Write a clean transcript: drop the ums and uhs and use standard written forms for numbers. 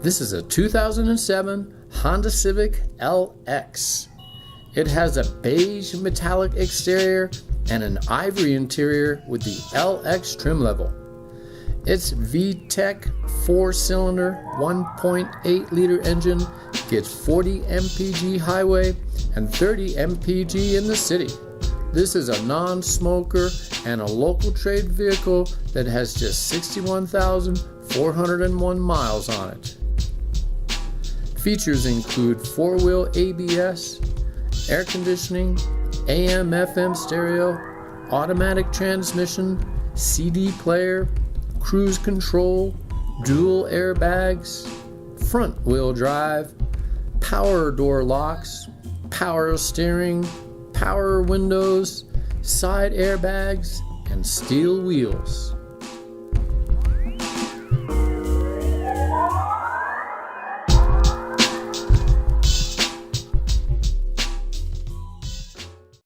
This is a 2007 Honda Civic LX. It has a beige metallic exterior and an ivory interior with the LX trim level. Its VTEC 4-cylinder 1.8 liter engine gets 40 MPG Highway and 30 MPG in the city. This is a non-smoker and a local trade vehicle that has just 61,401 miles on it. Features include 4-wheel ABS, air conditioning, AM/FM stereo, automatic transmission, CD player, cruise control, dual airbags, front wheel drive, power door locks, power steering, power windows, side airbags, and steel wheels.